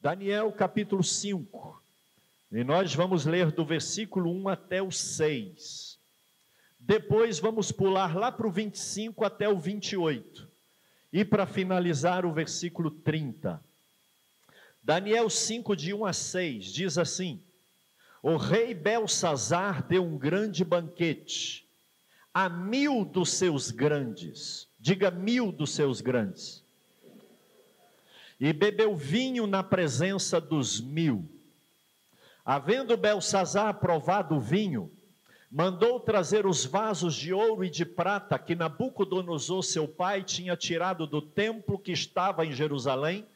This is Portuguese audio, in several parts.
Daniel capítulo 5, e nós vamos ler do versículo 1 até o 6. Depois vamos pular lá para o 25 até o 28. E para finalizar o versículo 30. Daniel 5, de 1 a 6, diz assim: o rei Belsazar deu um grande banquete a 1000 dos seus grandes. Diga 1000 dos seus grandes. E bebeu vinho na presença dos 1000. Havendo Belsazar provado o vinho, mandou trazer os vasos de ouro e de prata que Nabucodonosor, seu pai, tinha tirado do templo que estava em Jerusalém,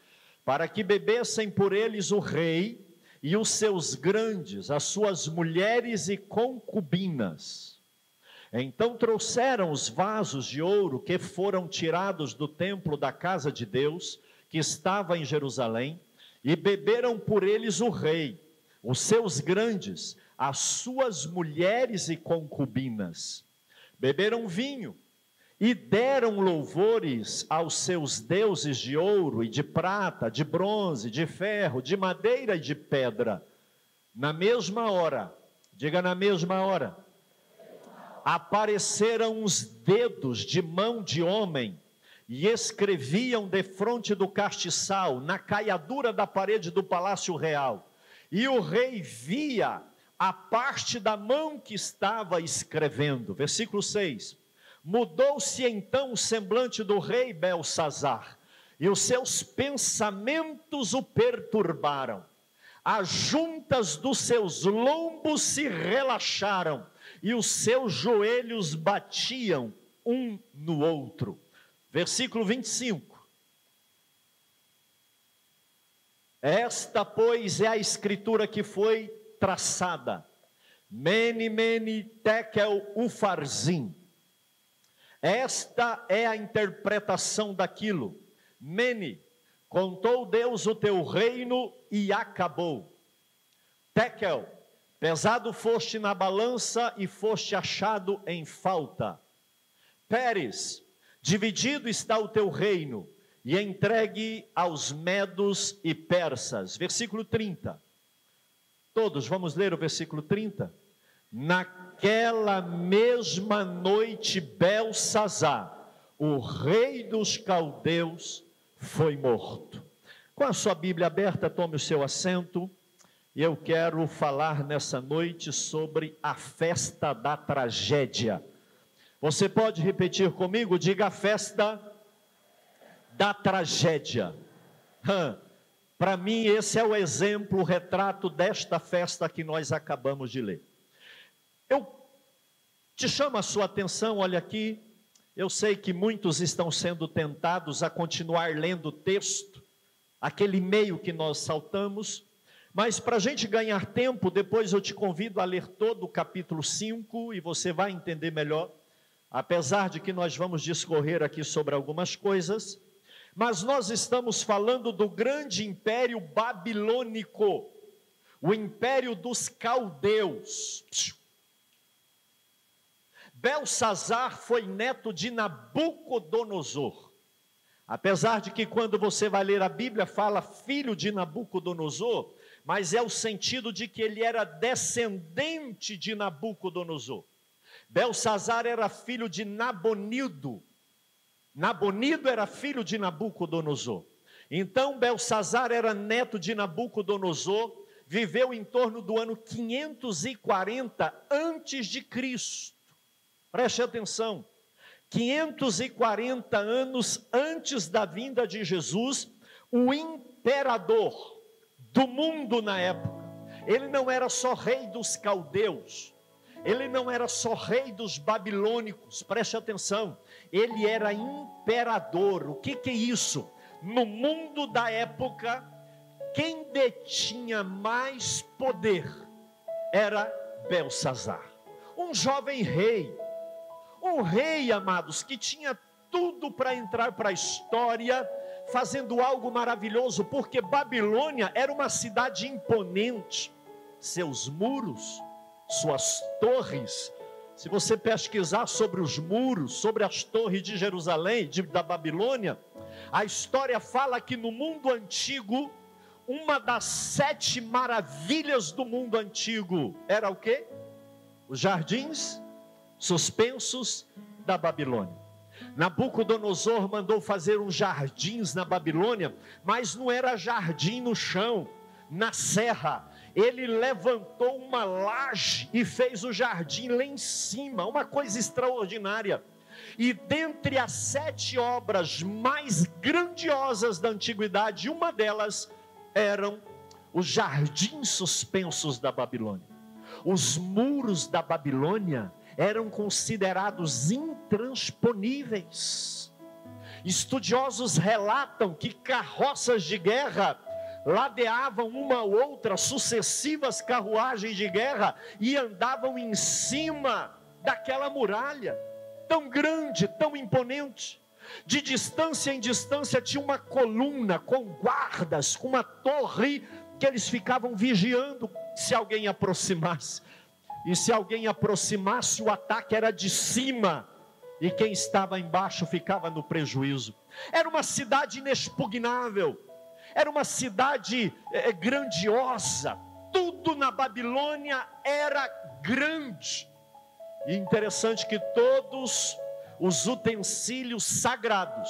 para que bebessem por eles o rei e os seus grandes, as suas mulheres e concubinas. Então trouxeram os vasos de ouro que foram tirados do templo da casa de Deus, que estava em Jerusalém, e beberam por eles o rei, os seus grandes, as suas mulheres e concubinas. Beberam vinho e deram louvores aos seus deuses de ouro e de prata, de bronze, de ferro, de madeira e de pedra. Na mesma hora, diga na mesma hora, apareceram os dedos de mão de homem e escreviam defronte do castiçal, na caiadura da parede do palácio real. E o rei via a parte da mão que estava escrevendo. Versículo 6. Mudou-se então o semblante do rei Belsazar, e os seus pensamentos o perturbaram. As juntas dos seus lombos se relaxaram, e os seus joelhos batiam um no outro. Versículo 25. Esta, pois, é a escritura que foi traçada. Mene, mene, tekel, ufarzim. Esta é a interpretação daquilo. Mene, contou Deus o teu reino e acabou. Tekel, pesado foste na balança e foste achado em falta. Pérez, dividido está o teu reino e entregue aos medos e persas. Versículo 30. Todos vamos ler o versículo 30. Naquela mesma noite, Belsazar, o rei dos caldeus, foi morto. Com a sua Bíblia aberta, tome o seu assento. E eu quero falar nessa noite sobre a festa da tragédia. Você pode repetir comigo? Diga: a festa da tragédia. Para mim, esse é o exemplo, o retrato desta festa que nós acabamos de ler. Eu te chamo a sua atenção, olha aqui. Eu sei que muitos estão sendo tentados a continuar lendo o texto, aquele meio que nós saltamos, mas para a gente ganhar tempo, depois eu te convido a ler todo o capítulo 5 e você vai entender melhor. Apesar de que nós vamos discorrer aqui sobre algumas coisas, mas nós estamos falando do grande império babilônico, o império dos caldeus. Belsazar foi neto de Nabucodonosor. Apesar de que quando você vai ler a Bíblia fala filho de Nabucodonosor, mas é o sentido de que ele era descendente de Nabucodonosor. Belsazar era filho de Nabonido. Nabonido era filho de Nabucodonosor. Então Belsazar era neto de Nabucodonosor, viveu em torno do ano 540 antes de Cristo. Preste atenção. 540 anos antes da vinda de Jesus, o imperador do mundo na época, ele não era só rei dos caldeus, ele não era só rei dos babilônicos, preste atenção, ele era imperador. O que é isso? No mundo da época, quem detinha mais poder era Belsazar, um jovem rei, um rei, amados, que tinha tudo para entrar para a história, fazendo algo maravilhoso, porque Babilônia era uma cidade imponente, seus muros, suas torres. Se você pesquisar sobre os muros, sobre as torres de Jerusalém, da Babilônia, a história fala que no mundo antigo, uma das 7 maravilhas do mundo antigo era o quê? Os jardins suspensos da Babilônia. Nabucodonosor mandou fazer uns jardins na Babilônia, mas não era jardim no chão, na serra. Ele levantou uma laje e fez o jardim lá em cima, uma coisa extraordinária. E dentre as 7 obras mais grandiosas da antiguidade, uma delas eram os jardins suspensos da Babilônia. Os muros da Babilônia eram considerados intransponíveis. Estudiosos relatam que carroças de guerra ladeavam uma ou outra, sucessivas carruagens de guerra, e andavam em cima daquela muralha, tão grande, tão imponente. De distância em distância tinha uma coluna com guardas, com uma torre, que eles ficavam vigiando se alguém aproximasse. E se alguém aproximasse, o ataque era de cima, e quem estava embaixo ficava no prejuízo. Era uma cidade inexpugnável, era uma cidade grandiosa, tudo na Babilônia era grande. E interessante que todos os utensílios sagrados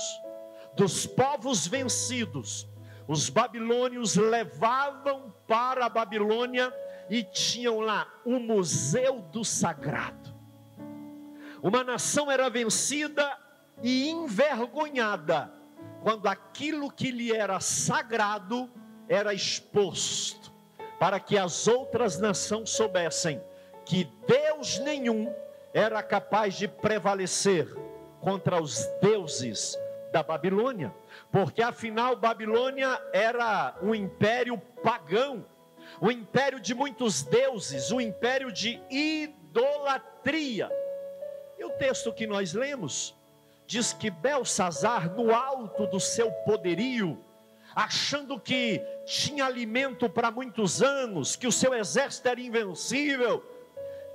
dos povos vencidos, os babilônios levavam para a Babilônia, e tinham lá o Museu do Sagrado. Uma nação era vencida e envergonhada quando aquilo que lhe era sagrado era exposto, para que as outras nações soubessem que Deus nenhum era capaz de prevalecer contra os deuses da Babilônia, porque afinal Babilônia era um império pagão, um império de muitos deuses, um império de idolatria. E o texto que nós lemos diz que Belsazar, no alto do seu poderio, achando que tinha alimento para muitos anos, que o seu exército era invencível,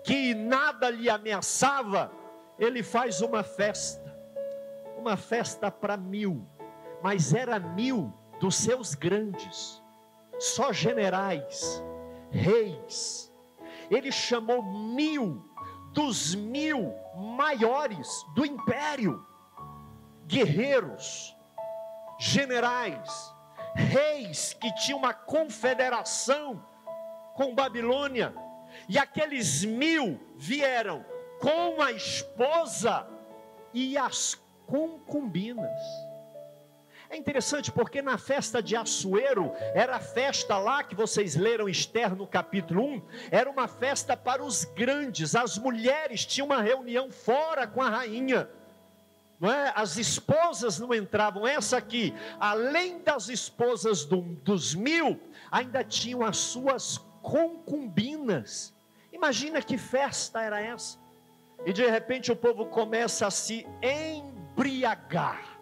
que nada lhe ameaçava, ele faz uma festa para 1000, mas era 1000 dos seus grandes, só generais, reis. Ele chamou 1000 dos 1000 maiores do império, guerreiros, generais, reis que tinham uma confederação com Babilônia. E aqueles 1000 vieram com a esposa e as concubinas. É interessante porque na festa de Assuero, era a festa lá que vocês leram Esther no capítulo 1, era uma festa para os grandes. As mulheres tinham uma reunião fora com a rainha, não é? As esposas não entravam. Essa aqui, além das esposas dos 1000, ainda tinham as suas concubinas. Imagina que festa era essa. E de repente o povo começa a se embriagar.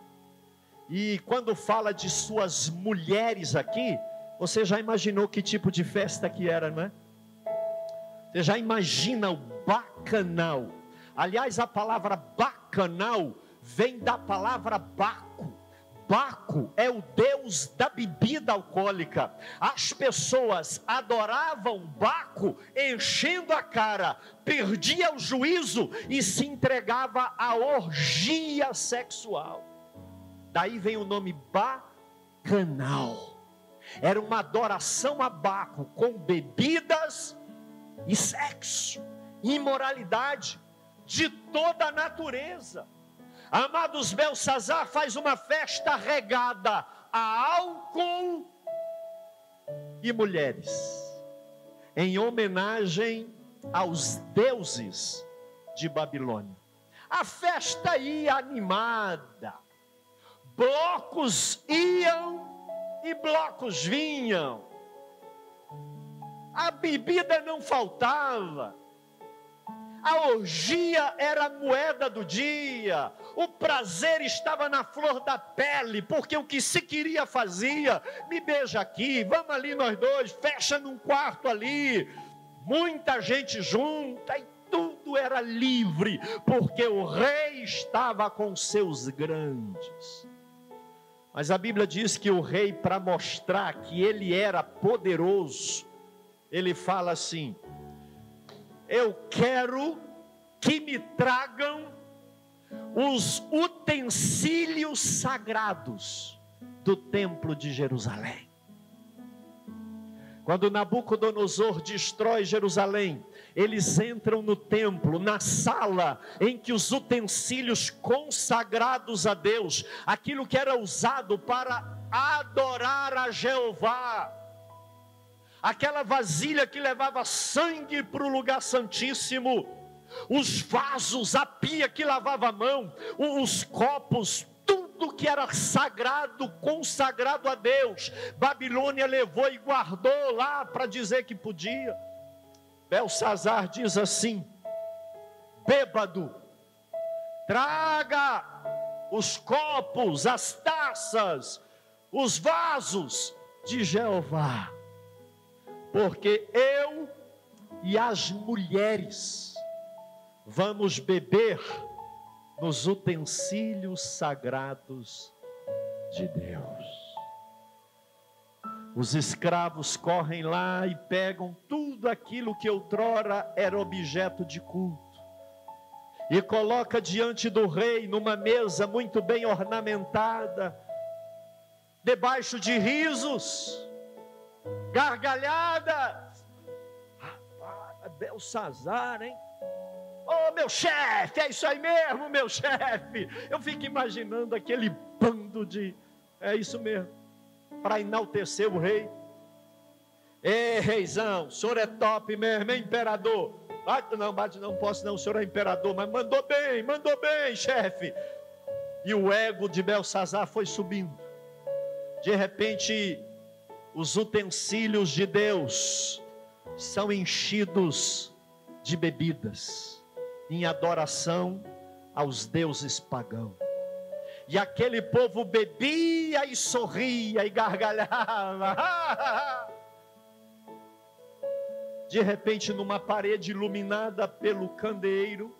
E quando fala de suas mulheres aqui, você já imaginou que tipo de festa que era, não é? Você já imagina o bacanal. Aliás, a palavra bacanal vem da palavra Baco. Baco é o deus da bebida alcoólica. As pessoas adoravam Baco, enchendo a cara, perdia o juízo e se entregava à orgia sexual. Daí vem o nome bacanal. Era uma adoração a Baco, com bebidas e sexo, imoralidade de toda a natureza. Amados, Belsazar faz uma festa regada a álcool e mulheres, em homenagem aos deuses de Babilônia. A festa ia animada, blocos iam e blocos vinham, a bebida não faltava, a orgia era a moeda do dia, o prazer estava na flor da pele, porque o que se queria fazia. Me beija aqui, vamos ali nós dois, fecha num quarto ali, muita gente junta, e tudo era livre, porque o rei estava com seus grandes. Mas a Bíblia diz que o rei, para mostrar que ele era poderoso, ele fala assim: eu quero que me tragam os utensílios sagrados do templo de Jerusalém. Quando Nabucodonosor destrói Jerusalém, eles entram no templo, na sala em que os utensílios consagrados a Deus, aquilo que era usado para adorar a Jeová, aquela vasilha que levava sangue para o lugar santíssimo, os vasos, a pia que lavava a mão, os copos, tudo que era sagrado, consagrado a Deus, Babilônia levou e guardou lá para dizer que podia. Belsazar diz assim: bêbado, traga os copos, as taças, os vasos de Jeová, porque eu e as mulheres vamos beber nos utensílios sagrados de Deus. Os escravos correm lá e pegam tudo aquilo que outrora era objeto de culto e coloca diante do rei numa mesa muito bem ornamentada, debaixo de risos, gargalhadas. Rapaz, Belsazar, hein? Ô, meu chefe, é isso aí mesmo, meu chefe. Eu fico imaginando aquele bando de... É isso mesmo, para enaltecer o rei. Ei, reizão, o senhor é top mesmo, hein, imperador? Bate não, posso não, o senhor é imperador, mas mandou bem, chefe. E o ego de Belsazar foi subindo. De repente, os utensílios de Deus são enchidos de bebidas, em adoração aos deuses pagãos. E aquele povo bebia e sorria e gargalhava. De repente, numa parede iluminada pelo candeeiro,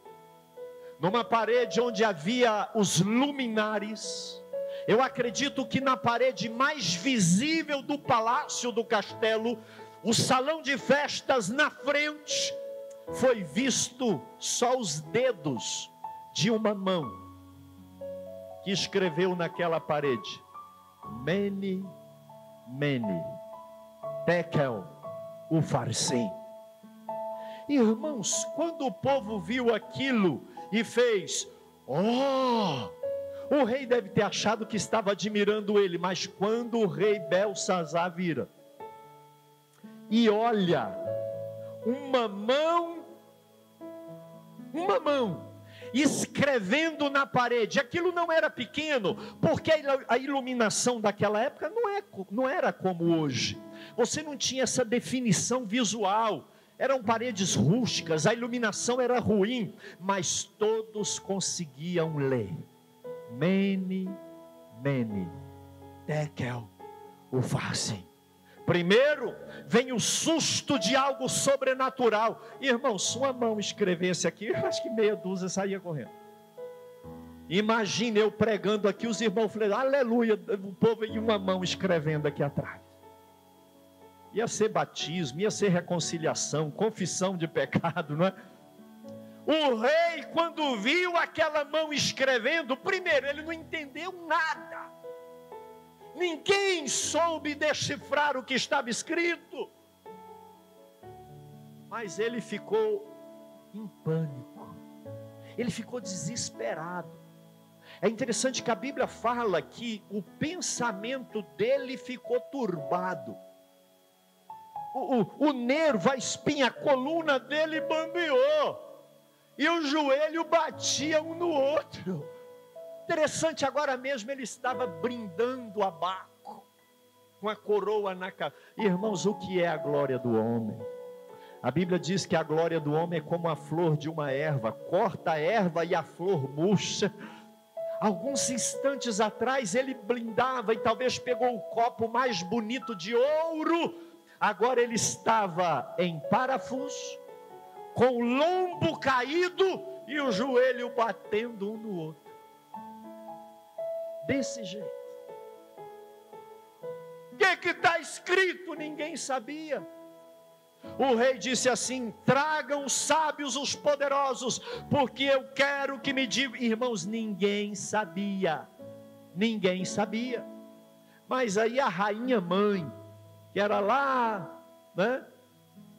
numa parede onde havia os luminares, eu acredito que na parede mais visível do palácio, do castelo, o salão de festas na frente, foi visto só os dedos de uma mão que escreveu naquela parede: Mene, Mene, Tekel, Ufarsim. Irmãos, quando o povo viu aquilo e fez, o rei deve ter achado que estava admirando ele, mas quando o rei Belsazar vira e olha, uma mão escrevendo na parede, aquilo não era pequeno, porque a iluminação daquela época não era como hoje, você não tinha essa definição visual, eram paredes rústicas, a iluminação era ruim, mas todos conseguiam ler, Mene, Mene, Tekel, Ufarsim. Primeiro vem o susto de algo sobrenatural. Irmão, se uma mão escrevesse aqui, eu acho que meia dúzia saía correndo. Imagine eu pregando aqui, os irmãos falando, aleluia, o povo em uma mão escrevendo aqui atrás. Ia ser batismo, ia ser reconciliação, confissão de pecado, não é? O rei, quando viu aquela mão escrevendo, primeiro, ele não entendeu nada. Ninguém soube decifrar o que estava escrito. Mas ele ficou em pânico. Ele ficou desesperado. É interessante que a Bíblia fala que o pensamento dele ficou turbado. O nervo, a espinha, a coluna dele bambeou. E o joelho batia um no outro. Interessante, agora mesmo ele estava brindando a Baco, com a coroa na cabeça. Irmãos, o que é a glória do homem? A Bíblia diz que a glória do homem é como a flor de uma erva, corta a erva e a flor murcha. Alguns instantes atrás ele brindava e talvez pegou o copo mais bonito de ouro, agora ele estava em parafuso, com o lombo caído e o joelho batendo um no outro. Desse jeito. que está escrito? Ninguém sabia. O rei disse assim: tragam os sábios, os poderosos, porque eu quero que me digam. Irmãos, ninguém sabia. Ninguém sabia. Mas aí a rainha mãe, que era lá, né,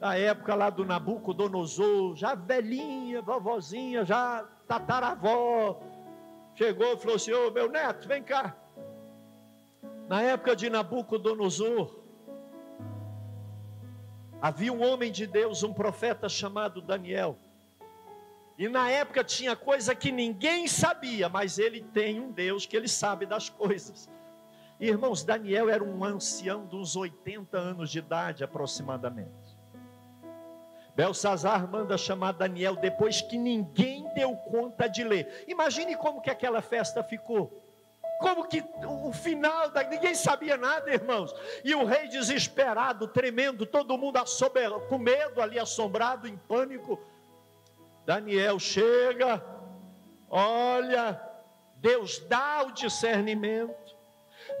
na época lá do Nabucodonosor, já velhinha, vovozinha, já tataravó, chegou e falou assim: ô meu neto, vem cá. Na época de Nabucodonosor, havia um homem de Deus, um profeta chamado Daniel. E na época tinha coisa que ninguém sabia, mas ele tem um Deus que ele sabe das coisas. Irmãos, Daniel era um ancião de uns 80 anos de idade aproximadamente. Belsazar manda chamar Daniel depois que ninguém deu conta de ler. Imagine como que aquela festa ficou. Como que o final, ninguém sabia nada, irmãos. E o rei desesperado, tremendo, todo mundo com medo ali, assombrado, em pânico. Daniel chega, olha, Deus dá o discernimento.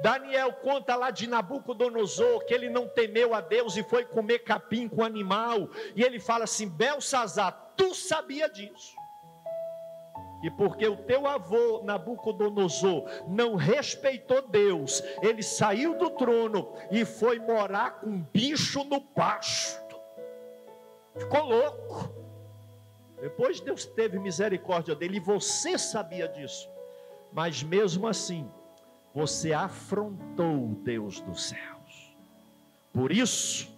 Daniel conta lá de Nabucodonosor, que ele não temeu a Deus e foi comer capim com animal. E ele fala assim: Belsazar, tu sabia disso. E porque o teu avô Nabucodonosor não respeitou Deus, ele saiu do trono e foi morar com bicho no pasto. Ficou louco. Depois Deus teve misericórdia dele e você sabia disso. Mas mesmo assim, você afrontou o Deus dos céus. Por isso,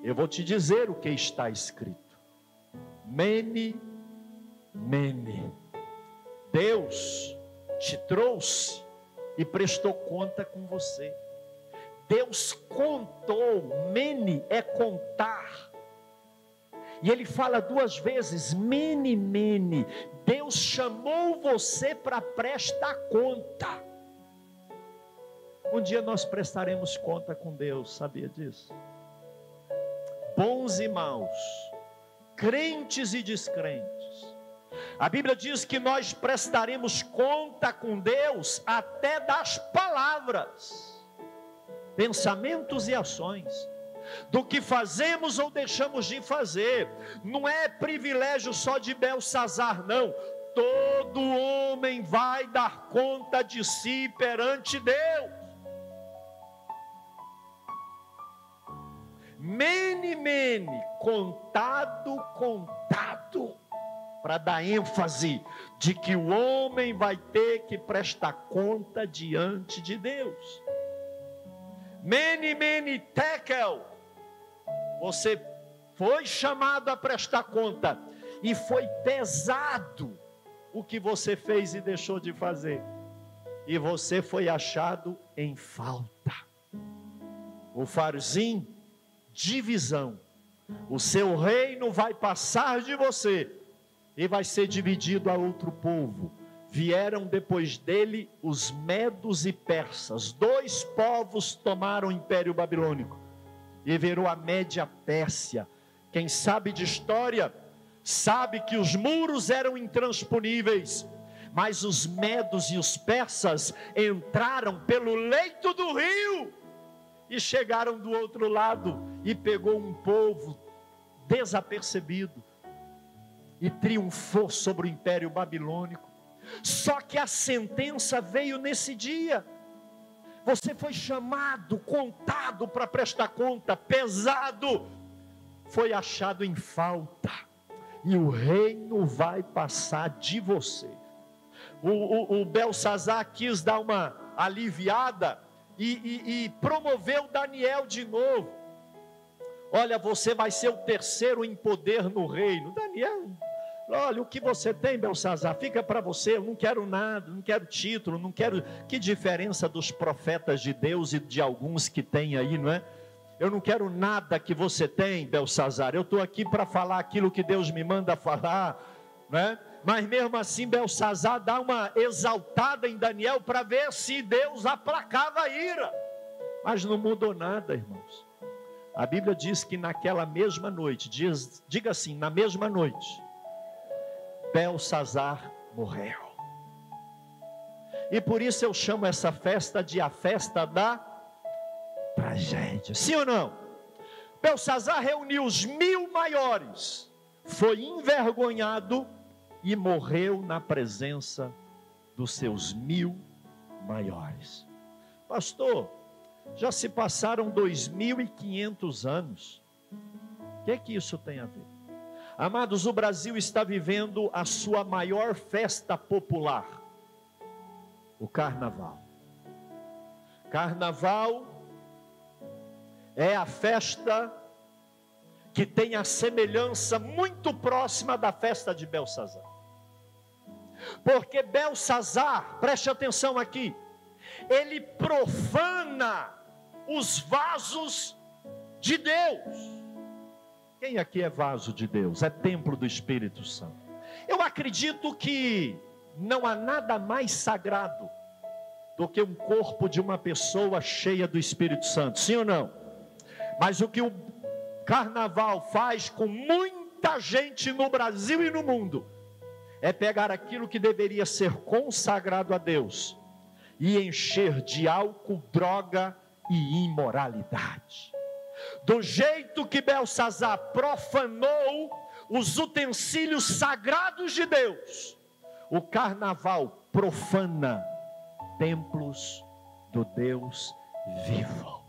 eu vou te dizer o que está escrito. Mene, mene. Deus te trouxe e prestou conta com você. Deus contou, mene é contar. E ele fala duas vezes, mene, mene. Deus chamou você para prestar conta. Um dia nós prestaremos conta com Deus, sabia disso? Bons e maus, crentes e descrentes. A Bíblia diz que nós prestaremos conta com Deus até das palavras, pensamentos e ações, do que fazemos ou deixamos de fazer. Não é privilégio só de Belsazar, não. Todo homem vai dar conta de si perante Deus. Mene, mene, contado, contado. Para dar ênfase de que o homem vai ter que prestar conta diante de Deus. Mene, mene, tekel. Você foi chamado a prestar conta. E foi pesado o que você fez e deixou de fazer. E você foi achado em falta. O farzinho, divisão. O seu reino vai passar de você e vai ser dividido a outro povo. Vieram depois dele os medos e persas. 2 povos tomaram o Império Babilônico e virou a Média Pérsia. Quem sabe de história sabe que os muros eram intransponíveis, mas os medos e os persas entraram pelo leito do rio e chegaram do outro lado e pegou um povo desapercebido e triunfou sobre o Império Babilônico. Só que a sentença veio nesse dia. Você foi chamado, contado para prestar conta, pesado, foi achado em falta, e o reino vai passar de você. O Belsazar quis dar uma aliviada e promoveu Daniel de novo. Olha, você vai ser o terceiro em poder no reino. Daniel, olha, o que você tem, Belsazar, fica para você. Eu não quero nada, não quero título, não quero. Que diferença dos profetas de Deus e de alguns que tem aí, não é? Eu não quero nada que você tem, Belsazar. Eu estou aqui para falar aquilo que Deus me manda falar, não é? Mas mesmo assim Belsazar dá uma exaltada em Daniel para ver se Deus aplacava a ira. Mas não mudou nada, irmãos. A Bíblia diz que naquela mesma noite, diga assim, na mesma noite, Belsazar morreu. E por isso eu chamo essa festa de a festa da traição. tragédia. Sim ou não? Belsazar reuniu os 1000 maiores, foi envergonhado e morreu na presença dos seus 1000 maiores. Pastor, já se passaram 2500 anos. O que é que isso tem a ver? Amados, o Brasil está vivendo a sua maior festa popular, o Carnaval. Carnaval é a festa que tem a semelhança muito próxima da festa de Belsazar. Porque Belsazar, preste atenção aqui, ele profana os vasos de Deus. Quem aqui é vaso de Deus? É templo do Espírito Santo. Eu acredito que não há nada mais sagrado do que um corpo de uma pessoa cheia do Espírito Santo, sim ou não? Mas o que o Carnaval faz com muita gente no Brasil e no mundo é pegar aquilo que deveria ser consagrado a Deus e encher de álcool, droga e imoralidade. Do jeito que Belsazar profanou os utensílios sagrados de Deus, o Carnaval profana templos do Deus vivo.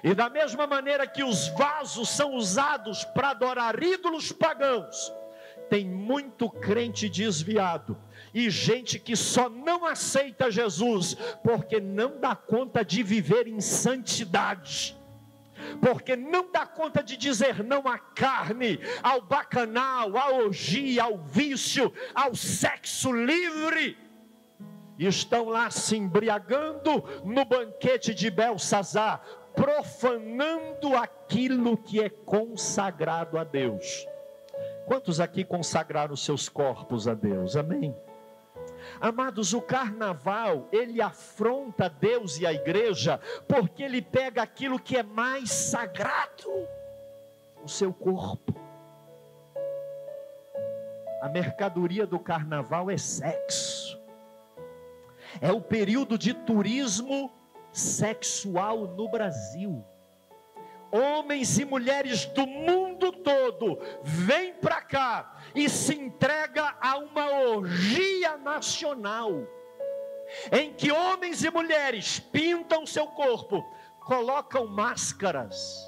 E da mesma maneira que os vasos são usados para adorar ídolos pagãos, tem muito crente desviado e gente que só não aceita Jesus porque não dá conta de viver em santidade, porque não dá conta de dizer não à carne, ao bacanal, à orgia, ao vício, ao sexo livre. E estão lá se embriagando no banquete de Belsazar, profanando aquilo que é consagrado a Deus. Quantos aqui consagraram seus corpos a Deus? Amém? Amados, o Carnaval, ele afronta Deus e a igreja, porque ele pega aquilo que é mais sagrado, o seu corpo. A mercadoria do Carnaval é sexo. É o período de turismo sexual no Brasil. Homens e mulheres do mundo todo vêm para cá e se entrega a uma orgia nacional, em que homens e mulheres pintam seu corpo, colocam máscaras.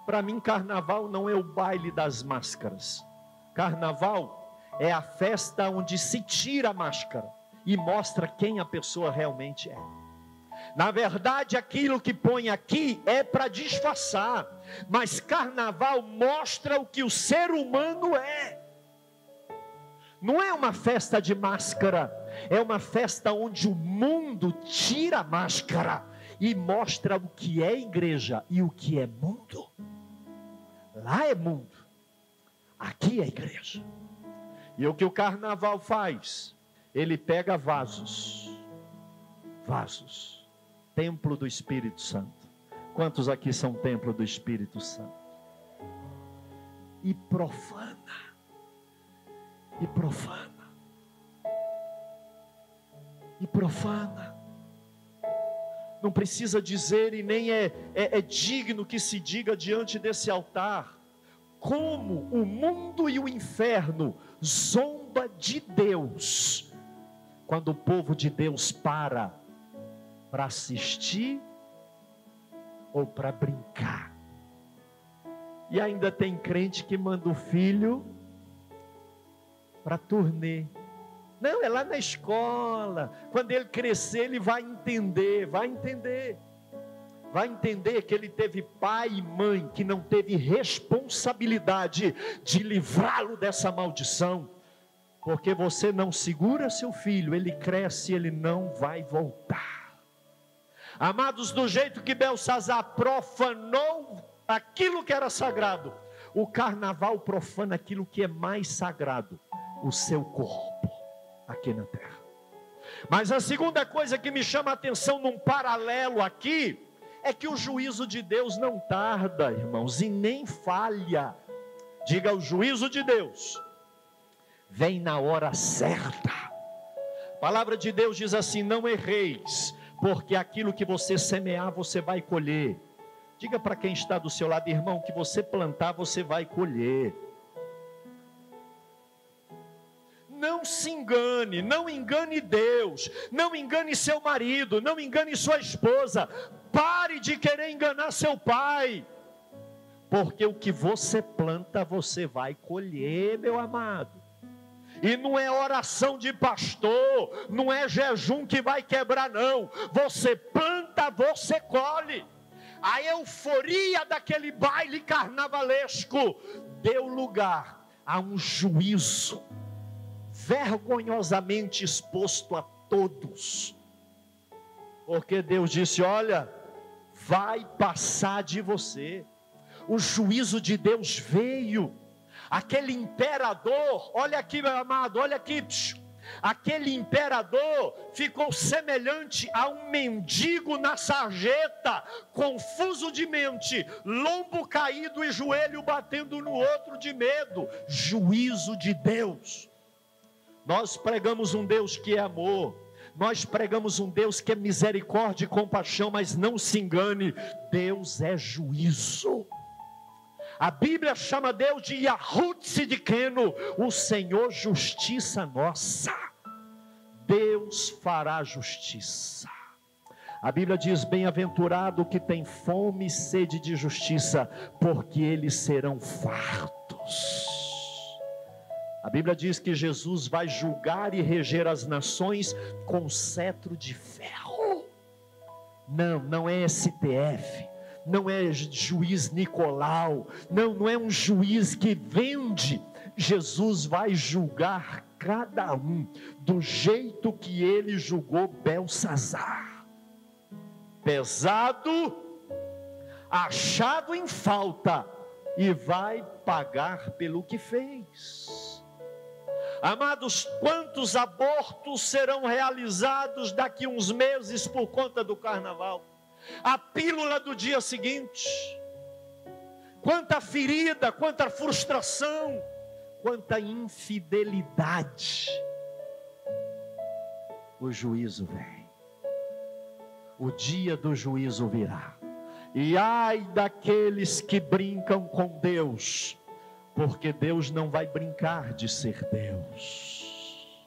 Para mim, Carnaval não é o baile das máscaras. Carnaval é a festa onde se tira a máscara e mostra quem a pessoa realmente é. Na verdade, aquilo que põe aqui é para disfarçar, mas Carnaval mostra o que o ser humano é. Não é uma festa de máscara, é uma festa onde o mundo tira a máscara e mostra o que é igreja e o que é mundo. Lá é mundo, aqui é igreja. E o que o Carnaval faz? Ele pega vasos, templo do Espírito Santo. Quantos aqui são templo do Espírito Santo? E profana. Não precisa dizer e nem é digno que se diga diante desse altar como o mundo e o inferno zomba de Deus quando o povo de Deus para assistir ou para brincar. E ainda tem crente que manda o filho para turnê. Não, é lá na escola. Quando ele crescer, ele vai entender que ele teve pai e mãe que não teve responsabilidade de livrá-lo dessa maldição. Porque você não segura seu filho, ele cresce e ele não vai voltar. Amados, do jeito que Belsazar profanou aquilo que era sagrado, o Carnaval profana aquilo que é mais sagrado, o seu corpo, aqui na terra. Mas a segunda coisa que me chama a atenção num paralelo aqui, é que o juízo de Deus não tarda, irmãos, e nem falha. Diga, o juízo de Deus vem na hora certa. A palavra de Deus diz assim: não erreis, porque aquilo que você semear, você vai colher. Diga para quem está do seu lado, irmão, que você plantar, você vai colher. Não se engane, não engane Deus, não engane seu marido, não engane sua esposa. Pare de querer enganar seu pai, porque o que você planta, você vai colher, meu amado. E não é oração de pastor, não é jejum que vai quebrar, não. Você planta, você colhe. A euforia daquele baile carnavalesco deu lugar a um juízo vergonhosamente exposto a todos, porque Deus disse: olha, vai passar de você. O juízo de Deus veio. Aquele imperador, olha aqui, meu amado, olha aqui, aquele imperador ficou semelhante a um mendigo na sarjeta, confuso de mente, lombo caído e joelho batendo no outro de medo. Juízo de Deus. Nós pregamos um Deus que é amor, nós pregamos um Deus que é misericórdia e compaixão, mas não se engane, Deus é juízo. A Bíblia chama Deus de Yahut Sidkenu, o Senhor justiça nossa. Deus fará justiça. A Bíblia diz: bem-aventurado o que tem fome e sede de justiça, porque eles serão fartos. A Bíblia diz que Jesus vai julgar e reger as nações com cetro de ferro. Não é STF, não é juiz Nicolau, não é um juiz que vende. Jesus vai julgar cada um do jeito que ele julgou Belsazar. Pesado, achado em falta, e vai pagar pelo que fez. Amados, quantos abortos serão realizados daqui uns meses por conta do carnaval? A pílula do dia seguinte. Quanta ferida, quanta frustração, quanta infidelidade. O juízo vem. O dia do juízo virá. E ai daqueles que brincam com Deus, porque Deus não vai brincar de ser Deus.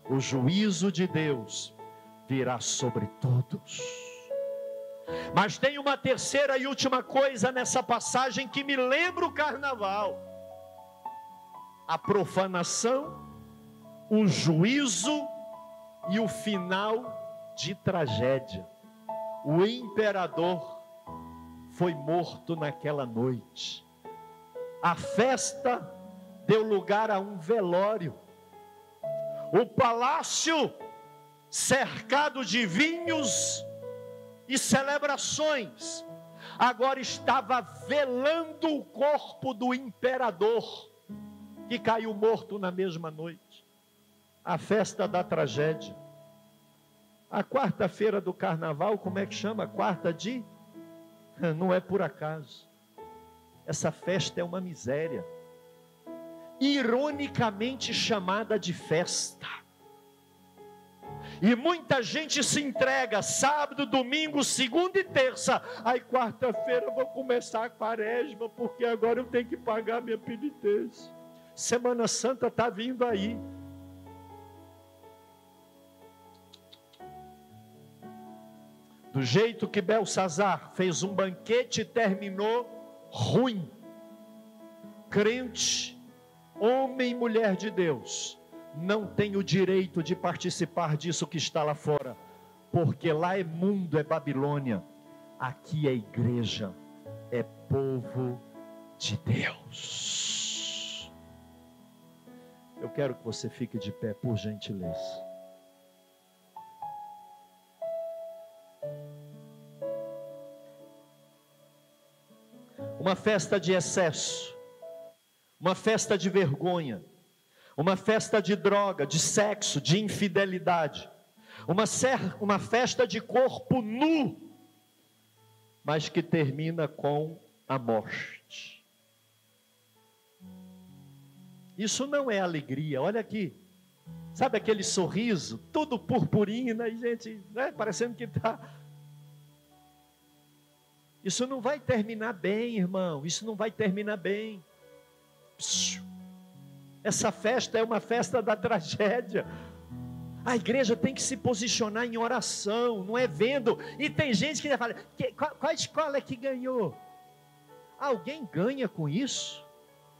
O juízo de Deus virá sobre todos. Mas tem uma terceira e última coisa nessa passagem que me lembra o carnaval: a profanação, o juízo e o final de tragédia. O imperador foi morto naquela noite. A festa deu lugar a um velório. O palácio cercado de vinhos e celebrações agora estava velando o corpo do imperador, que caiu morto na mesma noite. A festa da tragédia. A quarta-feira do carnaval, como é que chama? Quarta de? Não é por acaso. Essa festa é uma miséria, ironicamente chamada de festa. E muita gente se entrega sábado, domingo, segunda e terça. Aí quarta-feira eu vou começar a quaresma, porque agora eu tenho que pagar minha penitência. Semana Santa está vindo aí. Do jeito que Belsazar fez um banquete e terminou ruim. Crente, homem e mulher de Deus, não tem o direito de participar disso que está lá fora, porque lá é mundo, é Babilônia. Aqui é igreja, é povo de Deus. Eu quero que você fique de pé, por gentileza. Uma festa de excesso, uma festa de vergonha, uma festa de droga, de sexo, de infidelidade, uma festa de corpo nu, mas que termina com a morte. Isso não é alegria. Olha aqui, Sabe aquele sorriso, tudo purpurina, e gente, né, parecendo que está... Isso não vai terminar bem, irmão, isso não vai terminar bem. Essa festa é uma festa da tragédia. A igreja tem que se posicionar em oração, não é vendo. E tem gente que fala, qual escola é que ganhou? Alguém ganha com isso?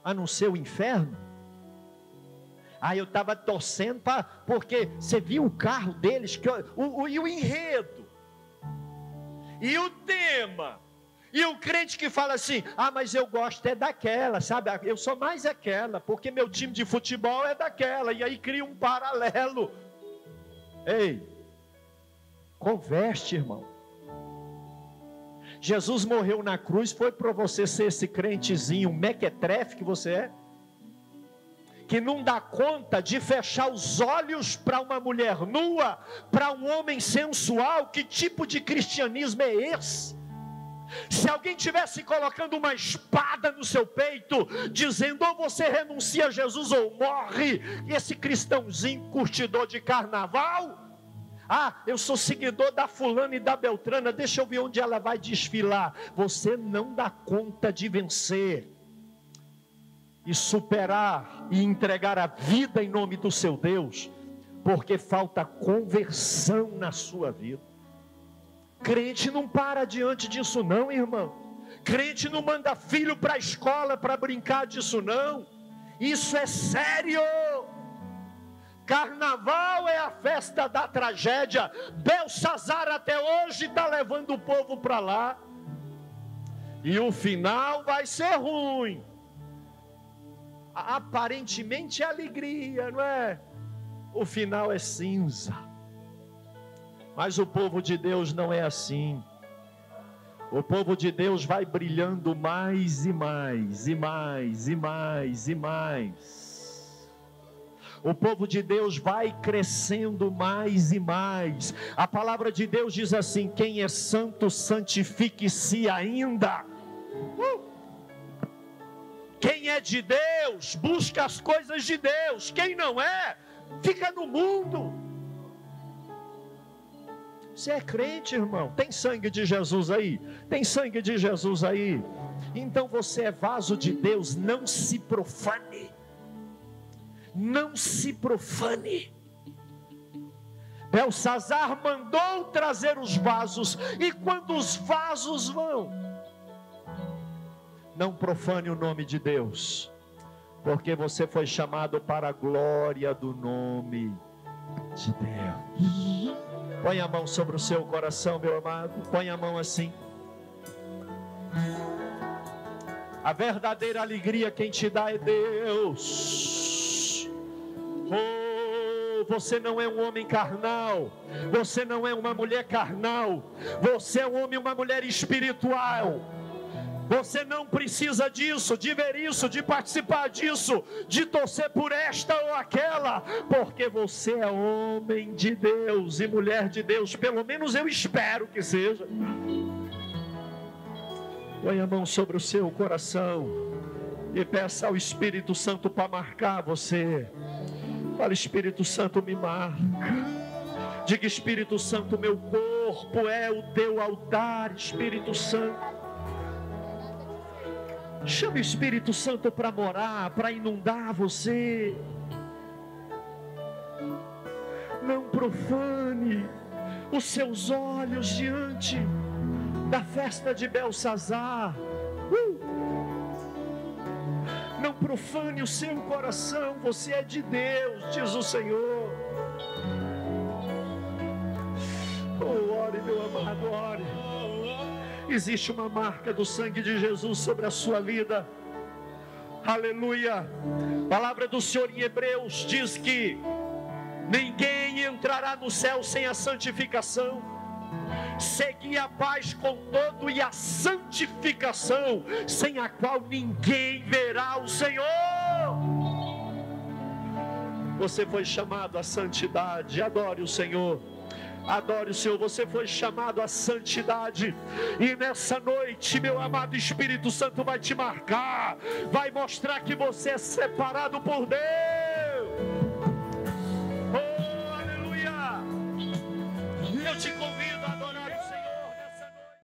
A não ser o inferno? Eu estava torcendo porque você viu o carro deles, e o enredo, e o tema, e o crente que fala assim, mas eu gosto é daquela, sabe, eu sou mais aquela, porque meu time de futebol é daquela, e aí cria um paralelo. Ei, converte, irmão. Jesus morreu na cruz, foi para você ser esse crentezinho mequetrefe que você é, que não dá conta de fechar os olhos para uma mulher nua, para um homem sensual. Que tipo de cristianismo é esse? Se alguém tivesse colocando uma espada no seu peito, dizendo, ou você renuncia a Jesus ou morre, esse cristãozinho curtidor de carnaval, eu sou seguidor da fulana e da beltrana, deixa eu ver onde ela vai desfilar. Você não dá conta de vencer e superar e entregar a vida em nome do seu Deus, porque falta conversão na sua vida. Crente não para diante disso não, irmão. Crente não manda filho para a escola para brincar disso não. Isso é sério. Carnaval é a festa da tragédia. Belsazar até hoje está levando o povo para lá, e o final vai ser ruim. Aparentemente é alegria, não é? O final é cinza. Mas o povo de Deus não é assim. O povo de Deus vai brilhando mais e mais, e mais, e mais, e mais. O povo de Deus vai crescendo mais e mais. A palavra de Deus diz assim: quem é santo, santifique-se ainda. Quem é de Deus, busca as coisas de Deus. Quem não é, fica no mundo. Você é crente, irmão? Tem sangue de Jesus aí? Tem sangue de Jesus aí? Então você é vaso de Deus, não se profane. Não se profane. Belsazar mandou trazer os vasos, e quando os vasos vão, não profane o nome de Deus, porque você foi chamado para a glória do nome de Deus. Põe a mão sobre o seu coração, meu amado. Põe a mão assim. A verdadeira alegria quem te dá é Deus. Você não é um homem carnal. Você não é uma mulher carnal. Você é um homem e uma mulher espiritual. Você não precisa disso, de ver isso, de participar disso, de torcer por esta ou aquela, porque você é homem de Deus e mulher de Deus. Pelo menos eu espero que seja. Põe a mão sobre o seu coração e peça ao Espírito Santo para marcar você. Fala: Espírito Santo, me marca. Diga: Espírito Santo, meu corpo é o teu altar. Espírito Santo, chame o Espírito Santo para morar, para inundar você. Não profane os seus olhos diante da festa de Belsazar. Não profane o seu coração. Você é de Deus, diz o Senhor. Ore, meu amado, ore. Existe uma marca do sangue de Jesus sobre a sua vida. Aleluia. A palavra do Senhor em Hebreus diz que ninguém entrará no céu sem a santificação. Segui a paz com todo e a santificação, sem a qual ninguém verá o Senhor. Você foi chamado à santidade. Adore o Senhor. Adore o Senhor. Você foi chamado à santidade, e nessa noite, meu amado, Espírito Santo vai te marcar, vai mostrar que você é separado por Deus.